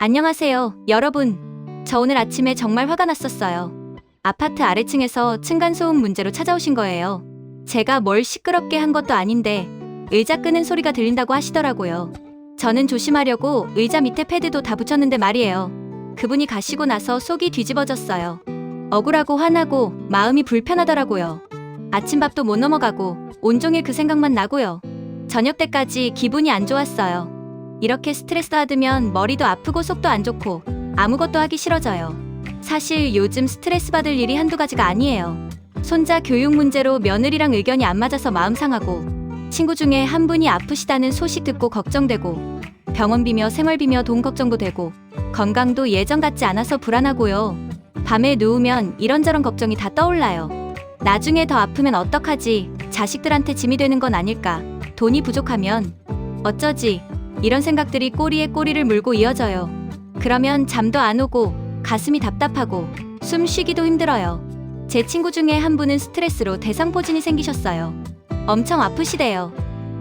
안녕하세요, 여러분. 저 오늘 아침에 정말 화가 났었어요. 아파트 아래층에서 층간소음 문제로 찾아오신 거예요. 제가 뭘 시끄럽게 한 것도 아닌데 의자 끄는 소리가 들린다고 하시더라고요. 저는 조심하려고 의자 밑에 패드도 다 붙였는데 말이에요. 그분이 가시고 나서 속이 뒤집어졌어요. 억울하고 화나고 마음이 불편하더라고요. 아침밥도 못 넘어가고 온종일 그 생각만 나고요. 저녁 때까지 기분이 안 좋았어요. 이렇게 스트레스 받으면 머리도 아프고 속도 안 좋고 아무것도 하기 싫어져요. 사실 요즘 스트레스 받을 일이 한두 가지가 아니에요. 손자 교육 문제로 며느리랑 의견이 안 맞아서 마음 상하고, 친구 중에 한 분이 아프시다는 소식 듣고 걱정되고, 병원비며 생활비며 돈 걱정도 되고, 건강도 예전 같지 않아서 불안하고요. 밤에 누우면 이런저런 걱정이 다 떠올라요. 나중에 더 아프면 어떡하지? 자식들한테 짐이 되는 건 아닐까? 돈이 부족하면 어쩌지? 이런 생각들이 꼬리에 꼬리를 물고 이어져요. 그러면 잠도 안 오고 가슴이 답답하고 숨 쉬기도 힘들어요. 제 친구 중에 한 분은 스트레스로 대상포진이 생기셨어요. 엄청 아프시대요.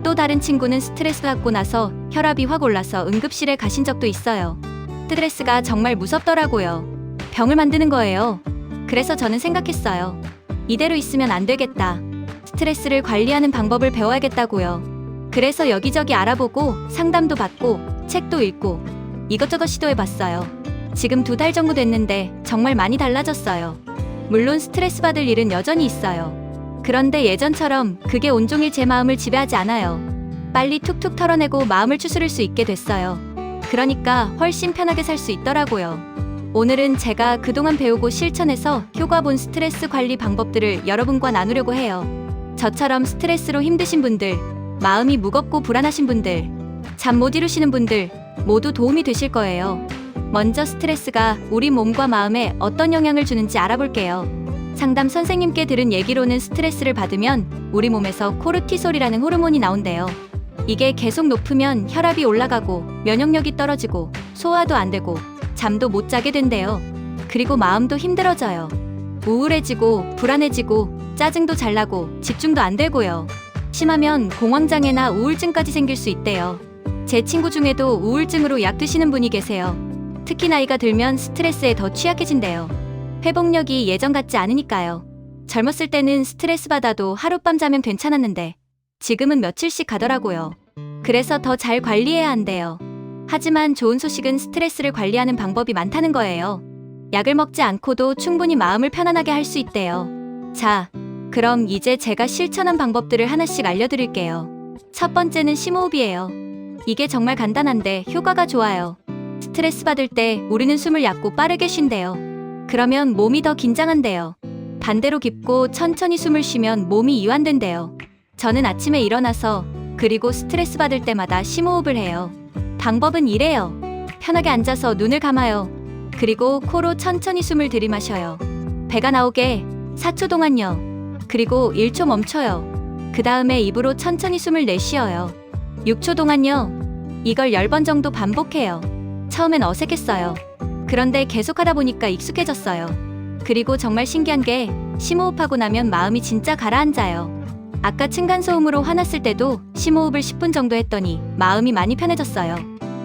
또 다른 친구는 스트레스 받고 나서 혈압이 확 올라서 응급실에 가신 적도 있어요. 스트레스가 정말 무섭더라고요. 병을 만드는 거예요. 그래서 저는 생각했어요. 이대로 있으면 안 되겠다. 스트레스를 관리하는 방법을 배워야겠다고요. 그래서 여기저기 알아보고 상담도 받고 책도 읽고 이것저것 시도해봤어요. 지금 2달 정도 됐는데 정말 많이 달라졌어요. 물론 스트레스 받을 일은 여전히 있어요. 그런데 예전처럼 그게 온종일 제 마음을 지배하지 않아요. 빨리 툭툭 털어내고 마음을 추스릴 수 있게 됐어요. 그러니까 훨씬 편하게 살 수 있더라고요. 오늘은 제가 그동안 배우고 실천해서 효과 본 스트레스 관리 방법들을 여러분과 나누려고 해요. 저처럼 스트레스로 힘드신 분들, 마음이 무겁고 불안하신 분들, 잠 못 이루시는 분들 모두 도움이 되실 거예요. 먼저 스트레스가 우리 몸과 마음에 어떤 영향을 주는지 알아볼게요. 상담 선생님께 들은 얘기로는 스트레스를 받으면 우리 몸에서 코르티솔이라는 호르몬이 나온대요. 이게 계속 높으면 혈압이 올라가고 면역력이 떨어지고 소화도 안 되고 잠도 못 자게 된대요. 그리고 마음도 힘들어져요. 우울해지고 불안해지고 짜증도 잘 나고 집중도 안 되고요. 심하면 공황장애나 우울증까지 생길 수 있대요. 제 친구 중에도 우울증으로 약 드시는 분이 계세요. 특히 나이가 들면 스트레스에 더 취약해진대요. 회복력이 예전 같지 않으니까요. 젊었을 때는 스트레스 받아도 하룻밤 자면 괜찮았는데 지금은 며칠씩 가더라고요. 그래서 더 잘 관리해야 한대요. 하지만 좋은 소식은 스트레스를 관리하는 방법이 많다는 거예요. 약을 먹지 않고도 충분히 마음을 편안하게 할 수 있대요. 자, 그럼 이제 제가 실천한 방법들을 하나씩 알려드릴게요. 첫 번째는 심호흡이에요. 이게 정말 간단한데 효과가 좋아요. 스트레스 받을 때 우리는 숨을 얕고 빠르게 쉰대요. 그러면 몸이 더 긴장한대요. 반대로 깊고 천천히 숨을 쉬면 몸이 이완된대요. 저는 아침에 일어나서 그리고 스트레스 받을 때마다 심호흡을 해요. 방법은 이래요. 편하게 앉아서 눈을 감아요. 그리고 코로 천천히 숨을 들이마셔요. 배가 나오게 4초 동안요. 그리고 1초 멈춰요. 그 다음에 입으로 천천히 숨을 내쉬어요. 6초 동안요. 이걸 10번 정도 반복해요. 처음엔 어색했어요. 그런데 계속하다 보니까 익숙해졌어요. 그리고 정말 신기한 게 심호흡하고 나면 마음이 진짜 가라앉아요. 아까 층간소음으로 화났을 때도 심호흡을 10분 정도 했더니 마음이 많이 편해졌어요.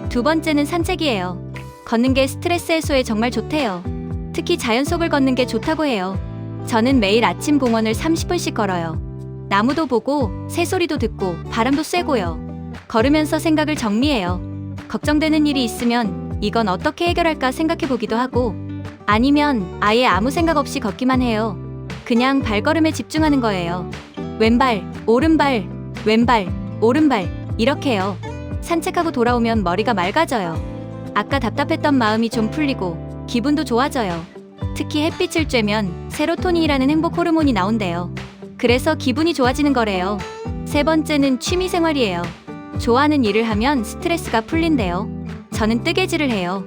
두 번째는 산책이에요. 걷는 게 스트레스 해소에 정말 좋대요. 특히 자연 속을 걷는 게 좋다고 해요. 저는 매일 아침 공원을 30분씩 걸어요. 나무도 보고 새소리도 듣고 바람도 쐬고요. 걸으면서 생각을 정리해요. 걱정되는 일이 있으면 이건 어떻게 해결할까 생각해 보기도 하고, 아니면 아예 아무 생각 없이 걷기만 해요. 그냥 발걸음에 집중하는 거예요. 왼발, 오른발, 왼발, 오른발 이렇게요. 산책하고 돌아오면 머리가 맑아져요. 아까 답답했던 마음이 좀 풀리고 기분도 좋아져요. 특히 햇빛을 쬐면 세로토닌이라는 행복 호르몬이 나온대요. 그래서 기분이 좋아지는 거래요. 세 번째는 취미생활이에요. 좋아하는 일을 하면 스트레스가 풀린대요. 저는 뜨개질을 해요.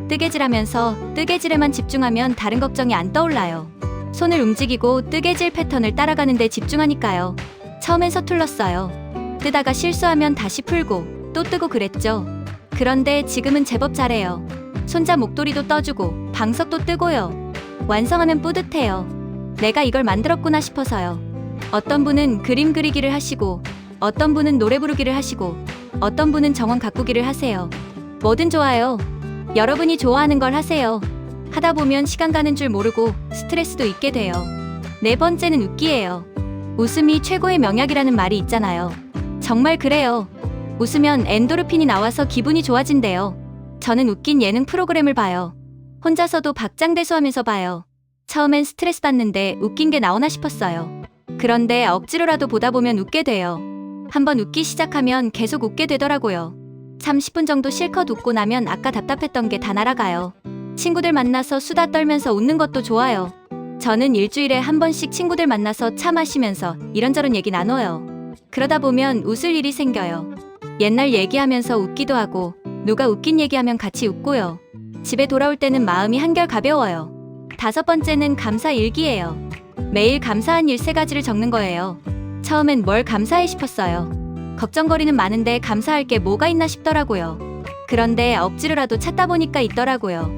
뜨개질하면서 뜨개질에만 집중하면 다른 걱정이 안 떠올라요. 손을 움직이고 뜨개질 패턴을 따라가는 데 집중하니까요. 처음엔 서툴렀어요. 뜨다가 실수하면 다시 풀고 또 뜨고 그랬죠. 그런데 지금은 제법 잘해요. 손자 목도리도 떠주고 방석도 뜨고요. 완성하면 뿌듯해요. 내가 이걸 만들었구나 싶어서요. 어떤 분은 그림 그리기를 하시고, 어떤 분은 노래 부르기를 하시고, 어떤 분은 정원 가꾸기를 하세요. 뭐든 좋아요. 여러분이 좋아하는 걸 하세요. 하다 보면 시간 가는 줄 모르고 스트레스도 잊게 돼요. 네 번째는 웃기예요. 웃음이 최고의 명약이라는 말이 있잖아요. 정말 그래요. 웃으면 엔도르핀이 나와서 기분이 좋아진대요. 저는 웃긴 예능 프로그램을 봐요. 혼자서도 박장대소하면서 봐요. 처음엔 스트레스 받는데 웃긴 게 나오나 싶었어요. 그런데 억지로라도 보다 보면 웃게 돼요. 한번 웃기 시작하면 계속 웃게 되더라고요. 30분 정도 실컷 웃고 나면 아까 답답했던 게 다 날아가요. 친구들 만나서 수다 떨면서 웃는 것도 좋아요. 저는 일주일에 한 번씩 친구들 만나서 차 마시면서 이런저런 얘기 나눠요. 그러다 보면 웃을 일이 생겨요. 옛날 얘기하면서 웃기도 하고 누가 웃긴 얘기하면 같이 웃고요. 집에 돌아올 때는 마음이 한결 가벼워요. 다섯 번째는 감사 일기예요. 매일 감사한 일 3가지를 적는 거예요. 처음엔 뭘 감사해 싶었어요. 걱정거리는 많은데 감사할 게 뭐가 있나 싶더라고요. 그런데 억지로라도 찾다 보니까 있더라고요.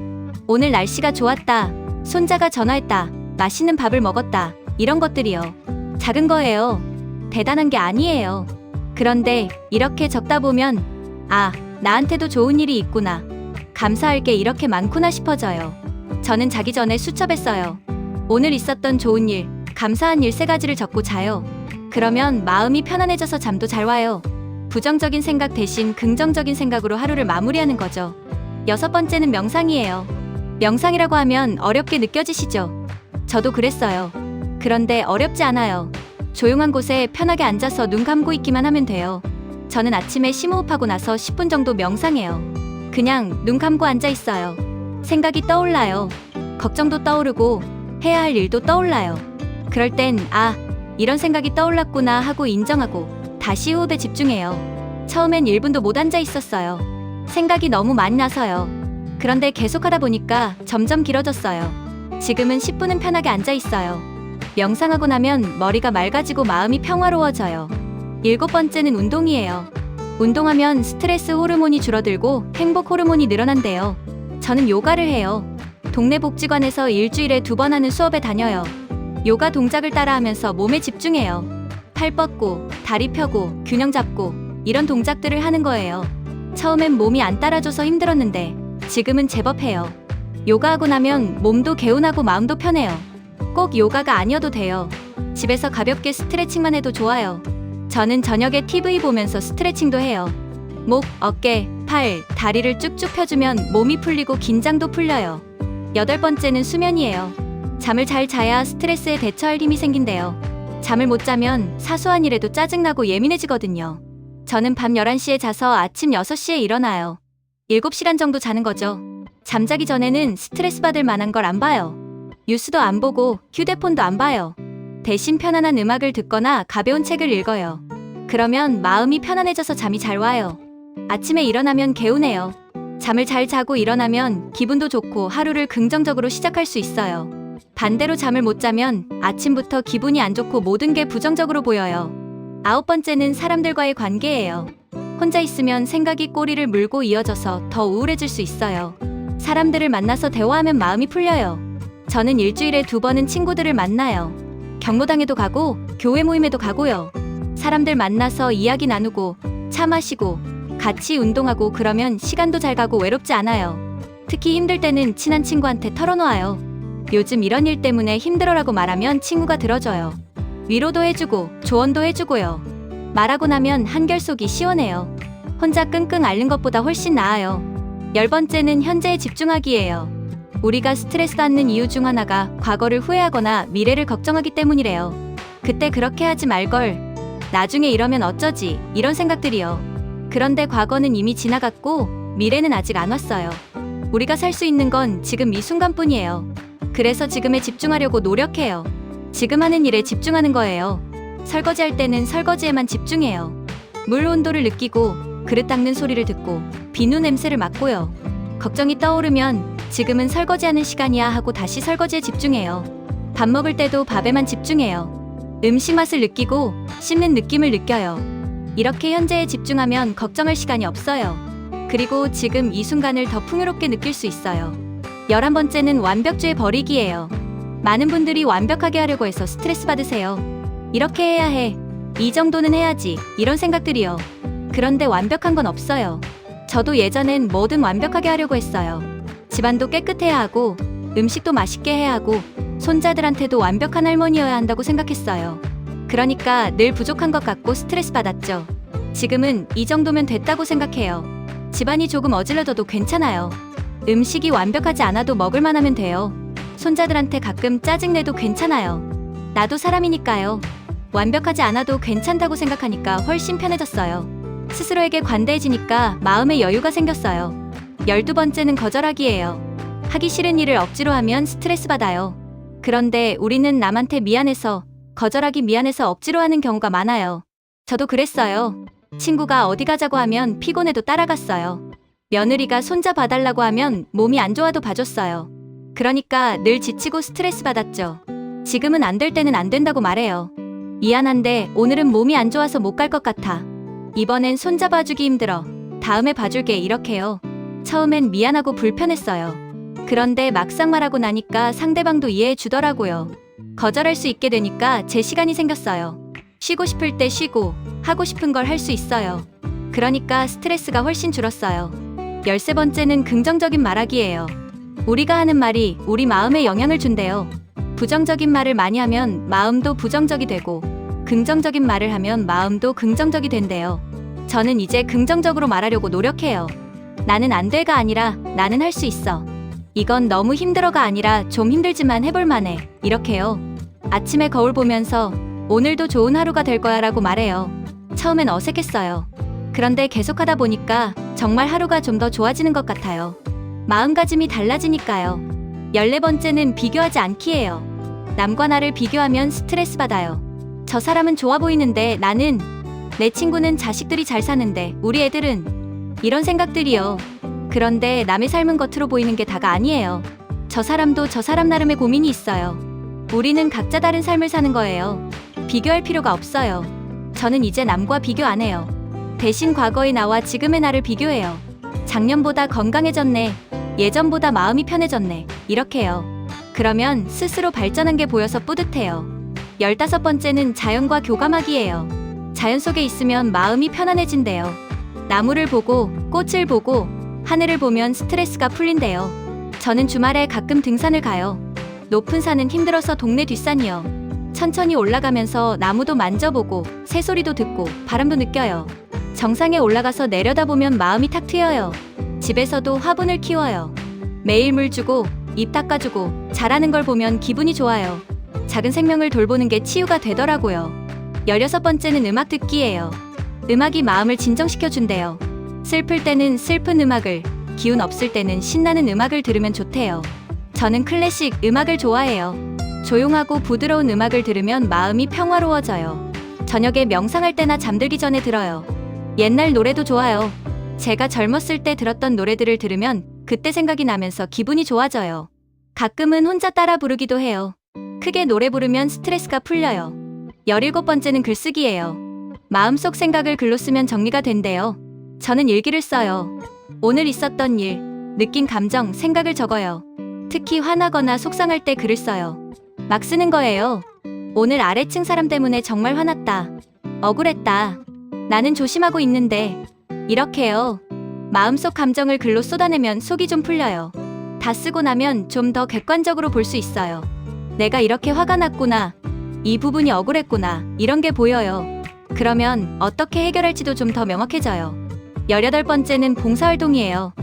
오늘 날씨가 좋았다. 손자가 전화했다. 맛있는 밥을 먹었다. 이런 것들이요. 작은 거예요. 대단한 게 아니에요. 그런데 이렇게 적다 보면 아, 나한테도 좋은 일이 있구나. 감사할 게 이렇게 많구나 싶어져요. 저는 자기 전에 수첩했어요. 오늘 있었던 좋은 일, 감사한 일 3가지를 적고 자요. 그러면 마음이 편안해져서 잠도 잘 와요. 부정적인 생각 대신 긍정적인 생각으로 하루를 마무리하는 거죠. 여섯 번째는 명상이에요. 명상이라고 하면 어렵게 느껴지시죠? 저도 그랬어요. 그런데 어렵지 않아요. 조용한 곳에 편하게 앉아서 눈 감고 있기만 하면 돼요. 저는 아침에 심호흡하고 나서 10분 정도 명상해요. 그냥 눈 감고 앉아 있어요. 생각이 떠올라요. 걱정도 떠오르고 해야 할 일도 떠올라요. 그럴 땐 아, 이런 생각이 떠올랐구나 하고 인정하고 다시 호흡에 집중해요. 처음엔 1분도 못 앉아 있었어요. 생각이 너무 많이 나서요. 그런데 계속하다 보니까 점점 길어졌어요. 지금은 10분은 편하게 앉아 있어요. 명상하고 나면 머리가 맑아지고 마음이 평화로워져요. 7번째는 운동이에요. 운동하면 스트레스 호르몬이 줄어들고 행복 호르몬이 늘어난대요. 저는 요가를 해요. 동네 복지관에서 일주일에 2번 하는 수업에 다녀요. 요가 동작을 따라하면서 몸에 집중해요. 팔 뻗고, 다리 펴고, 균형 잡고 이런 동작들을 하는 거예요. 처음엔 몸이 안 따라줘서 힘들었는데 지금은 제법 해요. 요가하고 나면 몸도 개운하고 마음도 편해요. 꼭 요가가 아니어도 돼요. 집에서 가볍게 스트레칭만 해도 좋아요. 저는 저녁에 TV 보면서 스트레칭도 해요. 목, 어깨, 팔, 다리를 쭉쭉 펴주면 몸이 풀리고 긴장도 풀려요. 8번째는 수면이에요. 잠을 잘 자야 스트레스에 대처할 힘이 생긴대요. 잠을 못 자면 사소한 일에도 짜증나고 예민해지거든요. 저는 밤 11시에 자서 아침 6시에 일어나요. 7시간 정도 자는 거죠. 잠자기 전에는 스트레스 받을 만한 걸 안 봐요. 뉴스도 안 보고 휴대폰도 안 봐요. 대신 편안한 음악을 듣거나 가벼운 책을 읽어요. 그러면 마음이 편안해져서 잠이 잘 와요. 아침에 일어나면 개운해요. 잠을 잘 자고 일어나면 기분도 좋고 하루를 긍정적으로 시작할 수 있어요. 반대로 잠을 못 자면 아침부터 기분이 안 좋고 모든 게 부정적으로 보여요. 9번째는 사람들과의 관계예요. 혼자 있으면 생각이 꼬리를 물고 이어져서 더 우울해질 수 있어요. 사람들을 만나서 대화하면 마음이 풀려요. 저는 일주일에 2번은 친구들을 만나요. 경로당에도 가고 교회 모임에도 가고요. 사람들 만나서 이야기 나누고 차 마시고 같이 운동하고 그러면 시간도 잘 가고 외롭지 않아요. 특히 힘들 때는 친한 친구한테 털어놓아요. 요즘 이런 일 때문에 힘들어라고 말하면 친구가 들어줘요. 위로도 해주고 조언도 해주고요. 말하고 나면 한결 속이 시원해요. 혼자 끙끙 앓는 것보다 훨씬 나아요. 10번째는 현재에 집중하기예요. 우리가 스트레스 받는 이유 중 하나가 과거를 후회하거나 미래를 걱정하기 때문이래요. 그때 그렇게 하지 말걸. 나중에 이러면 어쩌지 이런 생각들이요. 그런데 과거는 이미 지나갔고 미래는 아직 안 왔어요. 우리가 살 수 있는 건 지금 이 순간뿐이에요. 그래서 지금에 집중하려고 노력해요. 지금 하는 일에 집중하는 거예요. 설거지할 때는 설거지에만 집중해요. 물 온도를 느끼고 그릇 닦는 소리를 듣고 비누 냄새를 맡고요. 걱정이 떠오르면 지금은 설거지하는 시간이야 하고 다시 설거지에 집중해요. 밥 먹을 때도 밥에만 집중해요. 음식 맛을 느끼고 씹는 느낌을 느껴요. 이렇게 현재에 집중하면 걱정할 시간이 없어요. 그리고 지금 이 순간을 더 풍요롭게 느낄 수 있어요. 11번째는 완벽주의 버리기예요. 많은 분들이 완벽하게 하려고 해서 스트레스 받으세요. 이렇게 해야 해. 이 정도는 해야지. 이런 생각들이요. 그런데 완벽한 건 없어요. 저도 예전엔 뭐든 완벽하게 하려고 했어요. 집안도 깨끗해야 하고 음식도 맛있게 해야 하고 손자들한테도 완벽한 할머니여야 한다고 생각했어요. 그러니까 늘 부족한 것 같고 스트레스 받았죠. 지금은 이 정도면 됐다고 생각해요. 집안이 조금 어질러져도 괜찮아요. 음식이 완벽하지 않아도 먹을만 하면 돼요. 손자들한테 가끔 짜증내도 괜찮아요. 나도 사람이니까요. 완벽하지 않아도 괜찮다고 생각하니까 훨씬 편해졌어요. 스스로에게 관대해지니까 마음의 여유가 생겼어요. 12번째는 거절하기예요. 하기 싫은 일을 억지로 하면 스트레스 받아요. 그런데 우리는 남한테 미안해서, 거절하기 미안해서 억지로 하는 경우가 많아요. 저도 그랬어요. 친구가 어디 가자고 하면 피곤해도 따라갔어요. 며느리가 손자 봐달라고 하면 몸이 안 좋아도 봐줬어요. 그러니까 늘 지치고 스트레스 받았죠. 지금은 안 될 때는 안 된다고 말해요. 미안한데 오늘은 몸이 안 좋아서 못 갈 것 같아. 이번엔 손자 봐주기 힘들어. 다음에 봐줄게 이렇게요. 처음엔 미안하고 불편했어요. 그런데 막상 말하고 나니까 상대방도 이해해 주더라고요. 거절할 수 있게 되니까 제 시간이 생겼어요. 쉬고 싶을 때 쉬고 하고 싶은 걸 할 수 있어요. 그러니까 스트레스가 훨씬 줄었어요. 13번째는 긍정적인 말하기예요. 우리가 하는 말이 우리 마음에 영향을 준대요. 부정적인 말을 많이 하면 마음도 부정적이 되고 긍정적인 말을 하면 마음도 긍정적이 된대요. 저는 이제 긍정적으로 말하려고 노력해요. 나는 안 돼가 아니라 나는 할 수 있어. 이건 너무 힘들어가 아니라 좀 힘들지만 해볼 만해. 이렇게요. 아침에 거울 보면서 오늘도 좋은 하루가 될 거야 라고 말해요. 처음엔 어색했어요. 그런데 계속하다 보니까 정말 하루가 좀 더 좋아지는 것 같아요. 마음가짐이 달라지니까요. 14번째는 비교하지 않기예요. 남과 나를 비교하면 스트레스 받아요. 저 사람은 좋아 보이는데 나는, 내 친구는 자식들이 잘 사는데 우리 애들은, 이런 생각들이요. 그런데 남의 삶은 겉으로 보이는 게 다가 아니에요. 저 사람도 저 사람 나름의 고민이 있어요. 우리는 각자 다른 삶을 사는 거예요. 비교할 필요가 없어요. 저는 이제 남과 비교 안 해요. 대신 과거의 나와 지금의 나를 비교해요. 작년보다 건강해졌네. 예전보다 마음이 편해졌네. 이렇게요. 그러면 스스로 발전한 게 보여서 뿌듯해요. 15번째는 자연과 교감하기예요. 자연 속에 있으면 마음이 편안해진대요. 나무를 보고 꽃을 보고 하늘을 보면 스트레스가 풀린대요. 저는 주말에 가끔 등산을 가요. 높은 산은 힘들어서 동네 뒷산이요. 천천히 올라가면서 나무도 만져보고 새소리도 듣고 바람도 느껴요. 정상에 올라가서 내려다보면 마음이 탁 트여요. 집에서도 화분을 키워요. 매일 물 주고 입 닦아주고 자라는 걸 보면 기분이 좋아요. 작은 생명을 돌보는 게 치유가 되더라고요. 16번째는 음악 듣기예요. 음악이 마음을 진정시켜준대요. 슬플 때는 슬픈 음악을, 기운 없을 때는 신나는 음악을 들으면 좋대요. 저는 클래식 음악을 좋아해요. 조용하고 부드러운 음악을 들으면 마음이 평화로워져요. 저녁에 명상할 때나 잠들기 전에 들어요. 옛날 노래도 좋아요. 제가 젊었을 때 들었던 노래들을 들으면 그때 생각이 나면서 기분이 좋아져요. 가끔은 혼자 따라 부르기도 해요. 크게 노래 부르면 스트레스가 풀려요. 17번째는 글쓰기예요. 마음속 생각을 글로 쓰면 정리가 된대요. 저는 일기를 써요. 오늘 있었던 일, 느낀 감정, 생각을 적어요. 특히 화나거나 속상할 때 글을 써요. 막 쓰는 거예요. 오늘 아래층 사람 때문에 정말 화났다. 억울했다. 나는 조심하고 있는데. 이렇게요. 마음속 감정을 글로 쏟아내면 속이 좀 풀려요. 다 쓰고 나면 좀 더 객관적으로 볼 수 있어요. 내가 이렇게 화가 났구나. 이 부분이 억울했구나. 이런 게 보여요. 그러면 어떻게 해결할지도 좀 더 명확해져요. 18번째는 봉사활동이에요.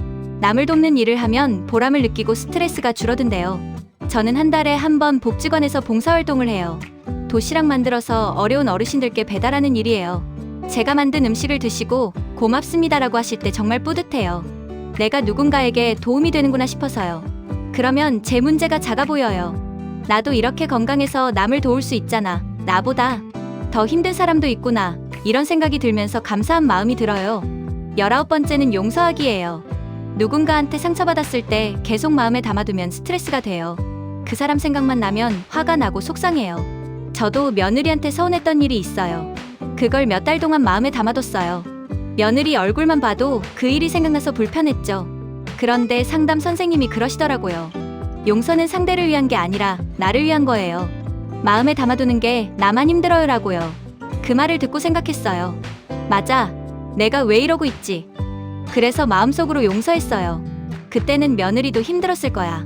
남을 돕는 일을 하면 보람을 느끼고 스트레스가 줄어든대요. 저는 한 달에 한 번 복지관에서 봉사활동을 해요. 도시락 만들어서 어려운 어르신들께 배달하는 일이에요. 제가 만든 음식을 드시고 고맙습니다라고 하실 때 정말 뿌듯해요. 내가 누군가에게 도움이 되는구나 싶어서요. 그러면 제 문제가 작아 보여요. 나도 이렇게 건강해서 남을 도울 수 있잖아. 나보다 더 힘든 사람도 있구나. 이런 생각이 들면서 감사한 마음이 들어요. 19번째는 용서하기예요. 누군가한테 상처받았을 때 계속 마음에 담아두면 스트레스가 돼요. 그 사람 생각만 나면 화가 나고 속상해요. 저도 며느리한테 서운했던 일이 있어요. 그걸 몇 달 동안 마음에 담아뒀어요. 며느리 얼굴만 봐도 그 일이 생각나서 불편했죠. 그런데 상담 선생님이 그러시더라고요. 용서는 상대를 위한 게 아니라 나를 위한 거예요. 마음에 담아두는 게 나만 힘들어요라고요. 그 말을 듣고 생각했어요. 맞아. 내가 왜 이러고 있지? 그래서 마음속으로 용서했어요. 그때는 며느리도 힘들었을 거야.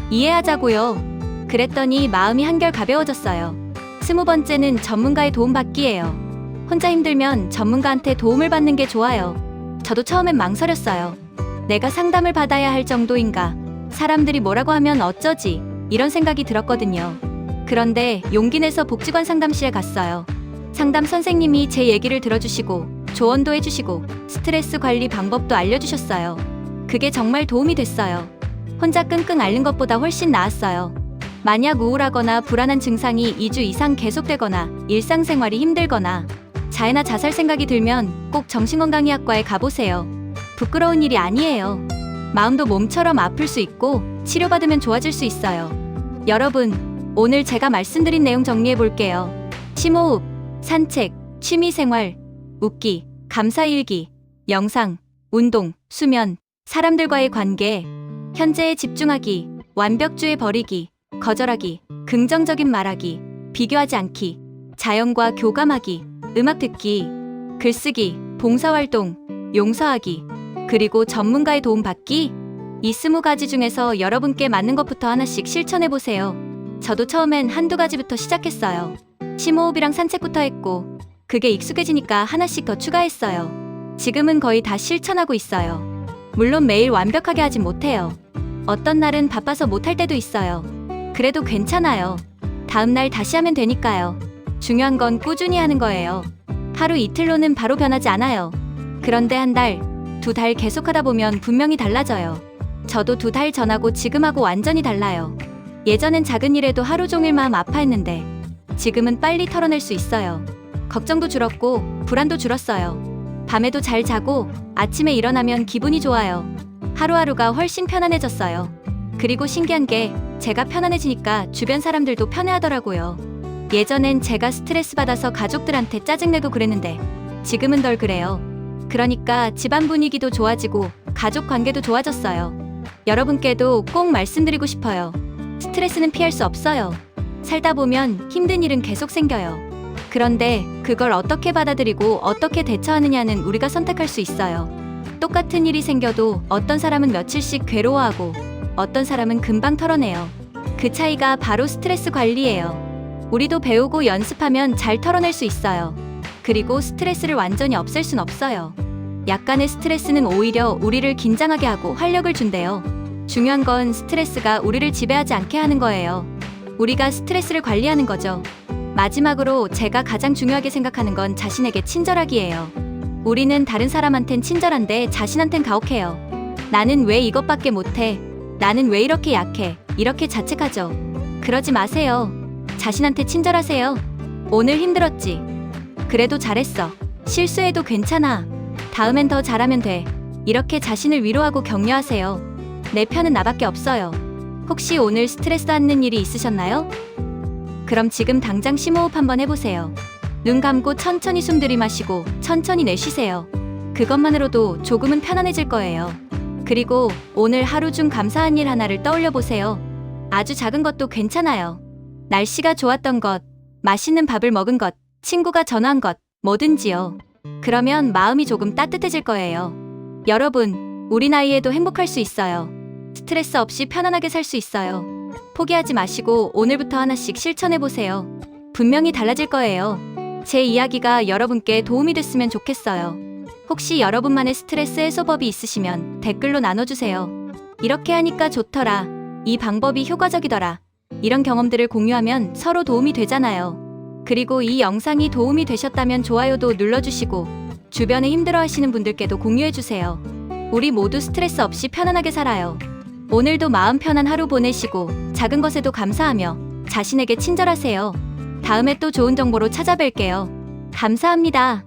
이해하자고요. 그랬더니 마음이 한결 가벼워졌어요. 20번째는 전문가의 도움 받기예요. 혼자 힘들면 전문가한테 도움을 받는 게 좋아요. 저도 처음엔 망설였어요. 내가 상담을 받아야 할 정도인가? 사람들이 뭐라고 하면 어쩌지? 이런 생각이 들었거든요. 그런데 용기 내서 복지관 상담실에 갔어요. 상담 선생님이 제 얘기를 들어주시고 조언도 해주시고 스트레스 관리 방법도 알려주셨어요. 그게 정말 도움이 됐어요. 혼자 끙끙 앓는 것보다 훨씬 나았어요. 만약 우울하거나 불안한 증상이 2주 이상 계속되거나 일상생활이 힘들거나 자해나 자살 생각이 들면 꼭 정신건강의학과에 가보세요. 부끄러운 일이 아니에요. 마음도 몸처럼 아플 수 있고 치료받으면 좋아질 수 있어요. 여러분, 오늘 제가 말씀드린 내용 정리해 볼게요. 심호흡, 산책, 취미생활, 웃기, 감사일기, 명상, 운동, 수면, 사람들과의 관계, 현재에 집중하기, 완벽주의 버리기, 거절하기, 긍정적인 말하기, 비교하지 않기, 자연과 교감하기, 음악 듣기, 글쓰기, 봉사활동, 용서하기, 그리고 전문가의 도움 받기. 이 20가지 중에서 여러분께 맞는 것부터 하나씩 실천해보세요. 저도 처음엔 한두 가지부터 시작했어요. 심호흡이랑 산책부터 했고 그게 익숙해지니까 하나씩 더 추가했어요. 지금은 거의 다 실천하고 있어요. 물론 매일 완벽하게 하진 못해요. 어떤 날은 바빠서 못할 때도 있어요. 그래도 괜찮아요. 다음날 다시 하면 되니까요. 중요한 건 꾸준히 하는 거예요. 하루 이틀로는 바로 변하지 않아요. 그런데 한 달, 2달 계속하다 보면 분명히 달라져요. 저도 2달 전하고 지금하고 완전히 달라요. 예전엔 작은 일에도 하루 종일 마음 아파했는데 지금은 빨리 털어낼 수 있어요. 걱정도 줄었고 불안도 줄었어요. 밤에도 잘 자고 아침에 일어나면 기분이 좋아요. 하루하루가 훨씬 편안해졌어요. 그리고 신기한 게 제가 편안해지니까 주변 사람들도 편해하더라고요. 예전엔 제가 스트레스 받아서 가족들한테 짜증내고 그랬는데 지금은 덜 그래요. 그러니까 집안 분위기도 좋아지고 가족 관계도 좋아졌어요. 여러분께도 꼭 말씀드리고 싶어요. 스트레스는 피할 수 없어요. 살다 보면 힘든 일은 계속 생겨요. 그런데 그걸 어떻게 받아들이고 어떻게 대처하느냐는 우리가 선택할 수 있어요. 똑같은 일이 생겨도 어떤 사람은 며칠씩 괴로워하고 어떤 사람은 금방 털어내요. 그 차이가 바로 스트레스 관리예요. 우리도 배우고 연습하면 잘 털어낼 수 있어요. 그리고 스트레스를 완전히 없앨 순 없어요. 약간의 스트레스는 오히려 우리를 긴장하게 하고 활력을 준대요. 중요한 건 스트레스가 우리를 지배하지 않게 하는 거예요. 우리가 스트레스를 관리하는 거죠. 마지막으로 제가 가장 중요하게 생각하는 건 자신에게 친절하기예요. 우리는 다른 사람한텐 친절한데 자신한텐 가혹해요. 나는 왜 이것밖에 못해? 나는 왜 이렇게 약해? 이렇게 자책하죠. 그러지 마세요. 자신한테 친절하세요. 오늘 힘들었지? 그래도 잘했어. 실수해도 괜찮아. 다음엔 더 잘하면 돼. 이렇게 자신을 위로하고 격려하세요. 내 편은 나밖에 없어요. 혹시 오늘 스트레스 받는 일이 있으셨나요? 그럼 지금 당장 심호흡 한번 해보세요. 눈 감고 천천히 숨 들이마시고 천천히 내쉬세요. 그것만으로도 조금은 편안해질 거예요. 그리고 오늘 하루 중 감사한 일 하나를 떠올려 보세요. 아주 작은 것도 괜찮아요. 날씨가 좋았던 것, 맛있는 밥을 먹은 것, 친구가 전화한 것, 뭐든지요. 그러면 마음이 조금 따뜻해질 거예요. 여러분, 우리 나이에도 행복할 수 있어요. 스트레스 없이 편안하게 살 수 있어요. 포기하지 마시고 오늘부터 하나씩 실천해보세요. 분명히 달라질 거예요. 제 이야기가 여러분께 도움이 됐으면 좋겠어요. 혹시 여러분만의 스트레스 해소법이 있으시면 댓글로 나눠주세요. 이렇게 하니까 좋더라. 이 방법이 효과적이더라. 이런 경험들을 공유하면 서로 도움이 되잖아요. 그리고 이 영상이 도움이 되셨다면 좋아요도 눌러주시고 주변에 힘들어하시는 분들께도 공유해주세요. 우리 모두 스트레스 없이 편안하게 살아요. 오늘도 마음 편한 하루 보내시고 작은 것에도 감사하며 자신에게 친절하세요. 다음에 또 좋은 정보로 찾아뵐게요. 감사합니다.